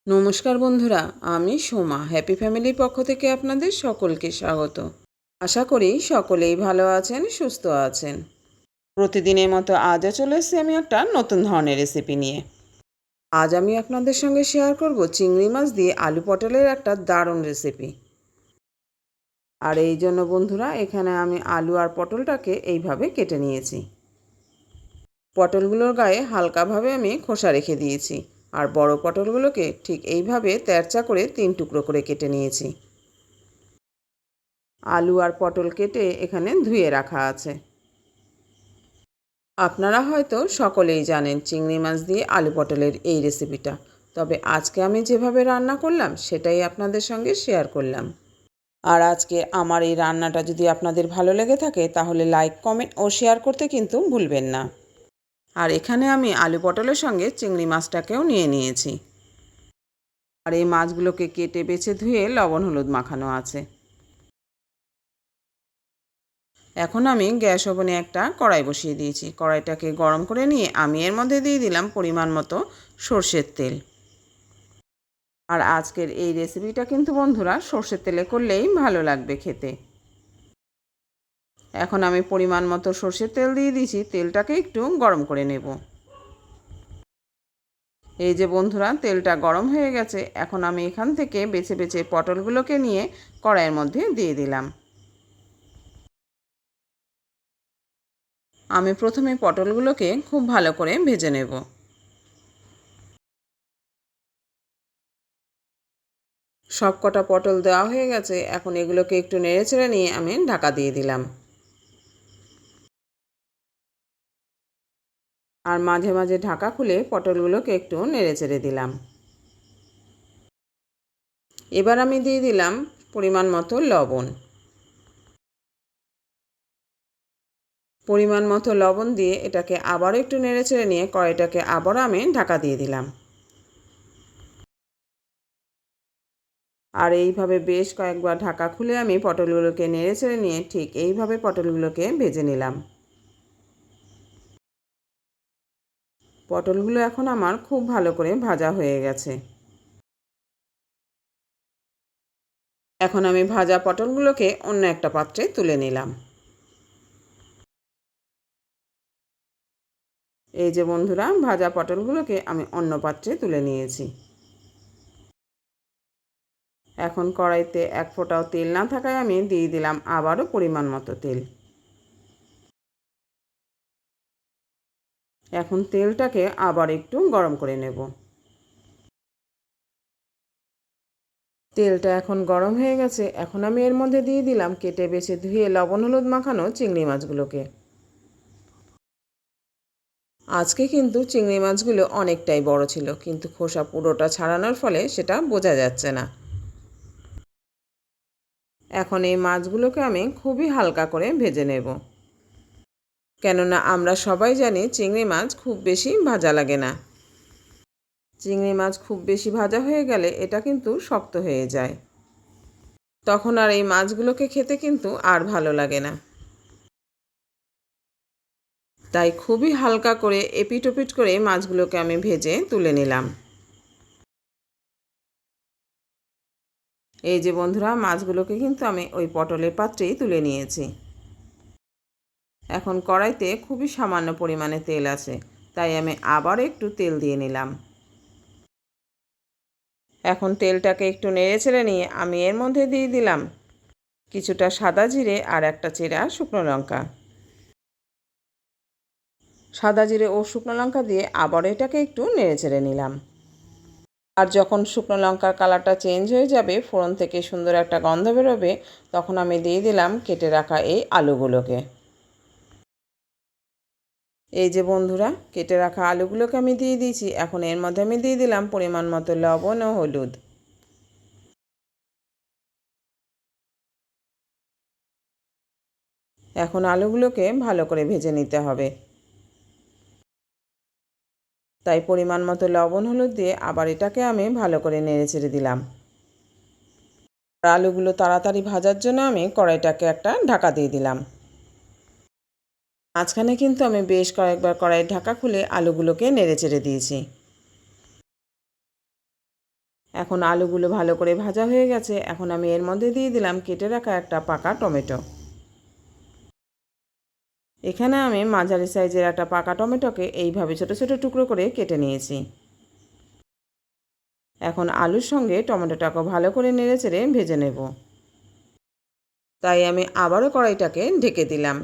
নমস্কার বন্ধুরা, আমি সোমা হ্যাপি ফ্যামিলির পক্ষ থেকে আপনাদের সকলকে স্বাগত। আশা করি সকলেই ভালো আছেন, সুস্থ আছেন। প্রতিদিনের মতো আজও চলে এসেছি আমি একটা নতুন ধরনের রেসিপি নিয়ে। আজ আমি আপনাদের সঙ্গে শেয়ার করব চিংড়ি মাছ দিয়ে আলু পটলের একটা দারুণ রেসিপি। আর এই জন্য বন্ধুরা এখানে আমি আলু আর পটলটাকে এইভাবে কেটে নিয়েছি। পটলগুলোর গায়ে হালকাভাবে আমি খোসা রেখে দিয়েছি। আর বড় পটলগুলোকে ঠিক এইভাবে তেরচা করে 3 টুকরো করে কেটে নিয়েছি। আলু আর পটল কেটে এখানে ধুয়ে রাখা আছে। আপনারা হয়তো সকলেই জানেন চিংড়ি মাছ দিয়ে আলু পটলের এই রেসিপিটা, তবে আজকে আমি যেভাবে রান্না করলাম সেটাই আপনাদের সঙ্গে শেয়ার করলাম। আর আজকে আমার এই রান্নাটা যদি আপনাদের ভালো লেগে থাকে তাহলে লাইক, কমেন্ট ও শেয়ার করতে কিন্তু ভুলবেন না। আর এখানে আমি আলু পটলের সঙ্গে চিংড়ি মাছটাকেও নিয়ে নিয়েছি। আর এই মাছগুলোকে কেটে বেছে ধুয়ে লবণ হলুদ মাখানো আছে। এখন আমি গ্যাস ওভেনে একটা কড়াই বসিয়ে দিয়েছি। কড়াইটাকে গরম করে নিয়ে আমি এর মধ্যে দিয়ে দিলাম পরিমাণ মতো সর্ষের তেল। আর আজকের এই রেসিপিটা কিন্তু বন্ধুরা সর্ষের তেলে করলেই ভালো লাগবে খেতে। এখন আমি পরিমাণ মতো সর্ষের তেল দিয়ে দিয়েছি, তেলটাকে একটু গরম করে নেব। এই যে বন্ধুরা তেলটা গরম হয়ে গেছে, এখন আমি এখান থেকে বেছে বেছে পটলগুলোকে নিয়ে কড়াইয়ের মধ্যে দিয়ে দিলাম। আমি প্রথমে পটলগুলোকে খুব ভালো করে ভেজে নেব। সব কটা পটল দেওয়া হয়ে গেছে, এখন এগুলোকে একটু নেড়েচেড়ে নিয়ে আমি ঢাকা দিয়ে দিলাম। আর মাঝে মাঝে ঢাকা খুলে পটলগুলোকে একটু নেড়েচেড়ে দিলাম। এবার আমি দিয়ে দিলাম পরিমাণ মতো লবণ। পরিমাণ মতো লবণ দিয়ে এটাকে আবারও একটু নেড়েচেড়ে নিয়ে কড়াইটাকে আবারও আমি ঢাকা দিয়ে দিলাম। আর এইভাবে বেশ কয়েকবার ঢাকা খুলে আমি পটলগুলোকে নেড়েচেড়ে নিয়ে ঠিক এইভাবে পটলগুলোকে ভেজে নিলাম। পটলগুলো এখন আমার খুব ভালো করে ভাজা হয়ে গেছে। এখন আমি ভাজা পটলগুলোকে অন্য একটা পাত্রে তুলে নিলাম। এই যে বন্ধুরা ভাজা পটলগুলোকে আমি অন্য পাত্রে তুলে নিয়েছি। এখন কড়াইতে এক ফোঁটাও তেল না থাকায় আমি দিয়ে দিলাম আবারও পরিমাণ মতো তেল। এখন তেলটাকে আবার একটু গরম করে নেব। তেলটা এখন গরম হয়ে গেছে, এখন আমি এর মধ্যে দিয়ে দিলাম কেটে বেছে ধুয়ে লবণ হলুদ মাখানো চিংড়ি মাছগুলোকে। আজকে কিন্তু চিংড়ি মাছগুলো অনেকটাই বড় ছিল, কিন্তু খোসা পুরোটা ছাড়ানোর ফলে সেটা বোঝা যাচ্ছে না। এখন এই মাছগুলোকে আমি খুবই হালকা করে ভেজে নেব, কেননা আমরা সবাই জানি চিংড়ি মাছ খুব বেশি ভাজা লাগে না। চিংড়ি মাছ খুব বেশি ভাজা হয়ে গেলে এটা কিন্তু শক্ত হয়ে যায়, তখন আর এই মাছগুলোকে খেতে কিন্তু আর ভালো লাগে না। তাই খুবই হালকা করে এপিট ওপিট করে মাছগুলোকে আমি ভেজে তুলে নিলাম। এই যে বন্ধুরা মাছগুলোকে কিন্তু আমি ওই পটলের পাত্রেই তুলে নিয়েছি। এখন কড়াইতে খুবই সামান্য পরিমাণে তেল আছে, তাই আমি আবার একটু তেল দিয়ে নিলাম। এখন তেলটাকে একটু নেড়েচেড়ে নিয়ে আমি এর মধ্যে দিয়ে দিলাম কিছুটা সাদা জিরে আর একটা চেরা শুকনো লঙ্কা। সাদা জিরে ও শুকনো লঙ্কা দিয়ে আবার এটাকে একটু নেড়েচেড়ে নিলাম। আর যখন শুকনো লঙ্কার কালারটা চেঞ্জ হয়ে যাবে, ফোড়ন থেকে সুন্দর একটা গন্ধ বেরোবে, তখন আমি দিয়ে দিলাম কেটে রাখা এই আলুগুলোকে। এই যে বন্ধুরা কেটে রাখা আলুগুলোকে আমি দিয়ে দিয়েছি। এখন এর মধ্যে আমি দিয়ে দিলাম পরিমাণ মতো লবণ ও হলুদ। এখন আলুগুলোকে ভালো করে ভেজে নিতে হবে, তাই পরিমাণ মতো লবণ হলুদ দিয়ে আবার এটাকে আমি ভালো করে নেড়েচেড়ে দিলাম। আর আলুগুলো তাড়াতাড়ি ভাজার জন্য আমি কড়াইটাকে একটা ঢাকা দিয়ে দিলাম। মাঝখানে কিন্তু আমি বেশ কয়েকবার কড়াইয়ের ঢাকা খুলে আলুগুলোকে নেড়েচেড়ে দিয়েছি। এখন আলুগুলো ভালো করে ভাজা হয়ে গেছে। এখন আমি এর মধ্যে দিয়ে দিলাম কেটে রাখা একটা পাকা টমেটো। এখানে আমি মাঝারি সাইজের একটা পাকা টমেটোকে এইভাবে ছোট ছোট টুকরো করে কেটে নিয়েছি। এখন আলুর সঙ্গে টমেটোটাকে ভালো করে নেড়েচেড়ে ভেজে নেব। তাই আমি আবারও কড়াইটাকে ঢেকে দিলাম।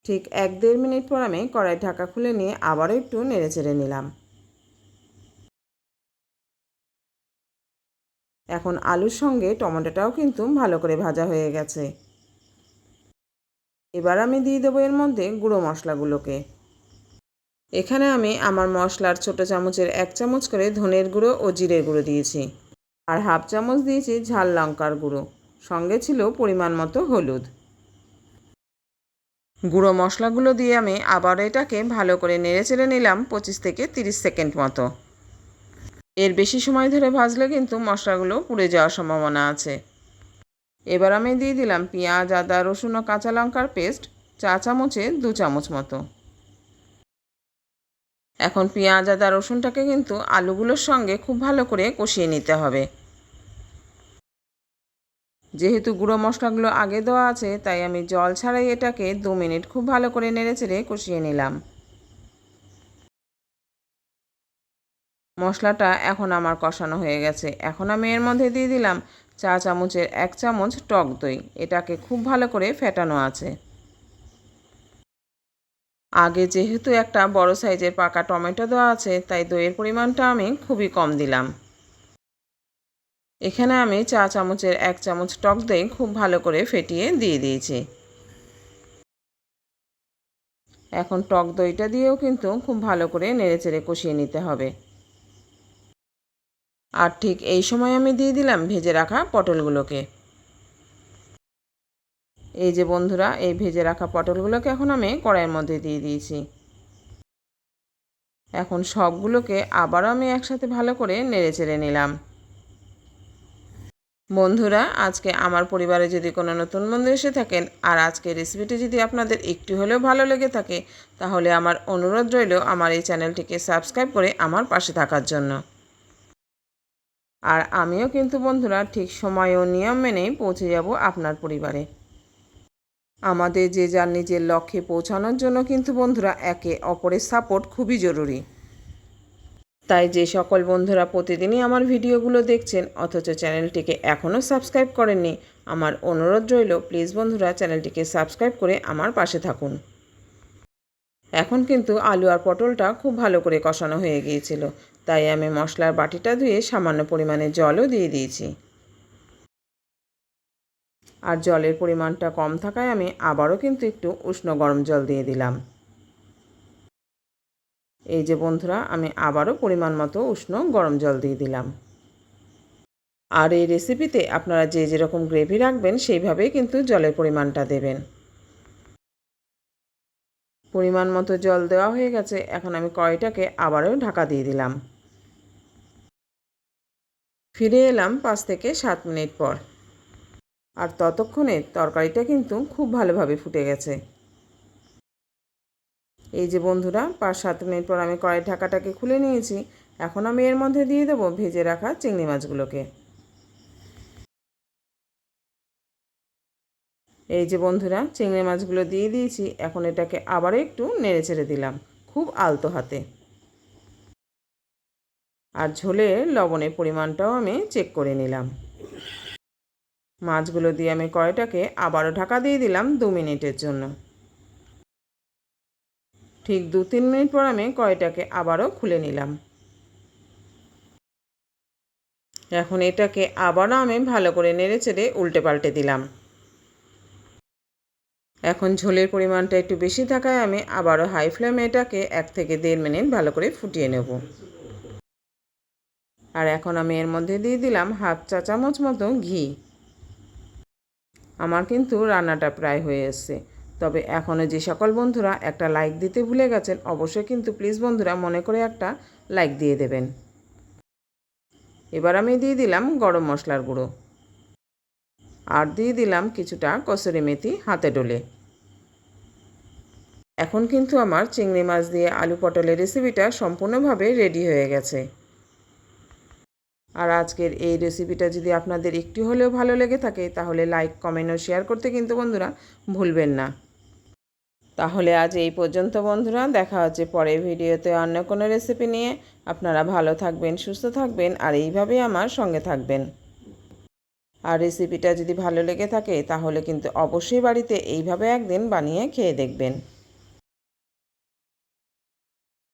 ঠিক 1-1.5 মিনিট পর আমি কড়াই ঢাকা খুলে নিয়ে আবারও একটু নেড়েচেড়ে নিলাম। এখন আলুর সঙ্গে টমেটোটাও কিন্তু ভালো করে ভাজা হয়ে গেছে। এবার আমি দিয়ে দেবো এর মধ্যে গুঁড়ো মশলাগুলোকে। এখানে আমি আমার মশলার ছোট চামচের 1 চামচ করে ধনের গুঁড়ো ও জিরের গুঁড়ো দিয়েছি, আর 1/2 চামচ দিয়েছি ঝাল লঙ্কার গুঁড়ো, সঙ্গে ছিল পরিমাণ মতো হলুদ। গুঁড়ো মশলাগুলো দিয়ে আমি আবার এটাকে ভালো করে নেড়েচেড়ে নিলাম 25 থেকে 30 সেকেন্ড মতো। এর বেশি সময় ধরে ভাজলে কিন্তু মশলাগুলো পুড়ে যাওয়ার সম্ভাবনা আছে। এবার আমি দিয়ে দিলাম পেঁয়াজ, আদা, রসুন ও কাঁচা লঙ্কার পেস্ট 4 চামচে 2 চামচ মতো। এখন পেঁয়াজ, আদা, রসুনটাকে কিন্তু আলুগুলোর সঙ্গে খুব ভালো করে কষিয়ে নিতে হবে। যেহেতু গুঁড়ো মশলাগুলো আগে দেওয়া আছে, তাই আমি জল ছাড়াই এটাকে 2 মিনিট খুব ভালো করে নেড়েচেড়ে কষিয়ে নিলাম। মশলাটা এখন আমার কষানো হয়ে গেছে। এখন আমি এর মধ্যে দিয়ে দিলাম 4 চামচের 1 চামচ টক দই। এটাকে খুব ভালো করে ফেটানো আছে। আগে যেহেতু একটা বড় সাইজের পাকা টমেটো দেওয়া আছে, তাই দইয়ের পরিমাণটা আমি খুবই কম দিলাম। এখানে আমি 4 চামচের 1 চামচ টক দই খুব ভালো করে ফেটিয়ে দিয়ে দিয়েছি। এখন টক দইটা দিয়েও কিন্তু খুব ভালো করে নেড়েচেড়ে কষিয়ে নিতে হবে। আর ঠিক এই সময় আমি দিয়ে দিলাম ভেজে রাখা পটলগুলোকে। এই যে বন্ধুরা, এই ভেজে রাখা পটলগুলোকে এখন আমি কড়াইয়ের মধ্যে দিয়ে দিয়েছি। এখন সবগুলোকে আবারও আমি একসাথে ভালো করে নেড়েচেড়ে নিলাম। বন্ধুরা, আজকে আমার পরিবারে যদি কোনো নতুন বন্ধু এসে থাকেন আর আজকের রেসিপিটি যদি আপনাদের একটু হলেও ভালো লেগে থাকে, তাহলে আমার অনুরোধ রইল আমার এই চ্যানেলটিকে সাবস্ক্রাইব করে আমার পাশে থাকার জন্য। আর আমিও কিন্তু বন্ধুরা ঠিক সময় ও নিয়ম মেনেই পৌঁছে যাব আপনার পরিবারে। আমাদের যে যার নিজের লক্ষ্যে পৌঁছানোর জন্য কিন্তু বন্ধুরা একে অপরের সাপোর্ট খুবই জরুরি। তাই যে সকল বন্ধুরা প্রতিদিনই আমার ভিডিওগুলো দেখছেন অথচ চ্যানেলটিকে এখনও সাবস্ক্রাইব করেননি, আমার অনুরোধ রইল প্লিজ বন্ধুরা চ্যানেলটিকে সাবস্ক্রাইব করে আমার পাশে থাকুন। এখন কিন্তু আলু আর পটলটা খুব ভালো করে কষানো হয়ে গিয়েছিল, তাই আমি মশলার বাটিটা ধুয়ে সামান্য পরিমাণে জলও দিয়ে দিয়েছি। আর জলের পরিমাণটা কম থাকায় আমি আবারও কিন্তু একটু উষ্ণ গরম জল দিয়ে দিলাম। এই যে বন্ধুরা, আমি আবারও পরিমাণ মতো উষ্ণ গরম জল দিয়ে দিলাম। আর এই রেসিপিতে আপনারা যে যেরকম গ্রেভি রাখবেন সেইভাবেই কিন্তু জলের পরিমাণটা দেবেন। পরিমাণ মতো জল দেওয়া হয়ে গেছে। এখন আমি কড়াইটাকে আবারও ঢাকা দিয়ে দিলাম। ফিরে এলাম 5 থেকে 7 মিনিট পর। আর ততক্ষণে তরকারিটা কিন্তু খুব ভালোভাবে ফুটে গেছে। এই যে বন্ধুরা, 5-7 মিনিট পর আমি কড়াইয়ের ঢাকাটাকে খুলে নিয়েছি। এখন আমি এর মধ্যে দিয়ে দেবো ভেজে রাখা চিংড়ি মাছগুলোকে। এই যে বন্ধুরা, চিংড়ি মাছগুলো দিয়ে দিয়েছি। এখন এটাকে আবারও একটু নেড়ে চেড়ে দিলাম খুব আলতো হাতে। আর ঝোলের লবণের পরিমাণটাও আমি চেক করে নিলাম। মাছগুলো দিয়ে আমি কড়াইটাকে আবারও ঢাকা দিয়ে দিলাম 2 মিনিটের জন্য। ঠিক 2-3 মিনিট পর আমি কড়াইটাকে আবারও খুলে নিলাম। এখন এটাকে আবারও আমি ভালো করে নেড়ে চেড়ে উল্টে পাল্টে দিলাম। এখন ঝোলের পরিমাণটা একটু বেশি থাকায় আমি আবারও হাই ফ্লেমে এটাকে 1 থেকে 1.5 মিনিট ভালো করে ফুটিয়ে নেব। আর এখন আমি এর মধ্যে দিয়ে দিলাম 1/2 চা চামচ মতো ঘি। আমার কিন্তু রান্নাটা প্রায় হয়ে এসছে। তবে এখনও যে সকল বন্ধুরা একটা লাইক দিতে ভুলে গেছেন, অবশ্যই কিন্তু প্লিজ বন্ধুরা মনে করে একটা লাইক দিয়ে দেবেন। এবার আমি দিয়ে দিলাম গরম মশলার গুঁড়ো। আর দিয়ে দিলাম কিছুটা কসুরি মেথি হাতে ডলে। এখন কিন্তু আমার চিংড়ি মাছ দিয়ে আলু পটলের রেসিপিটা সম্পূর্ণভাবে রেডি হয়ে গেছে। আর আজকের এই রেসিপিটা যদি আপনাদের একটু হলেও ভালো লেগে থাকে তাহলে লাইক, কমেন্ট ও শেয়ার করতে কিন্তু বন্ধুরা ভুলবেন না। তাহলে আজ এই পর্যন্ত বন্ধুরা, দেখা হচ্ছে পরের ভিডিওতে অন্য কোনো রেসিপি নিয়ে। আপনারা ভালো থাকবেন, সুস্থ থাকবেন আর এইভাবেই আমার সঙ্গে থাকবেন। আর রেসিপিটা যদি ভালো লেগে থাকে তাহলে কিন্তু অবশ্যই বাড়িতে এইভাবে একদিন বানিয়ে খেয়ে দেখবেন।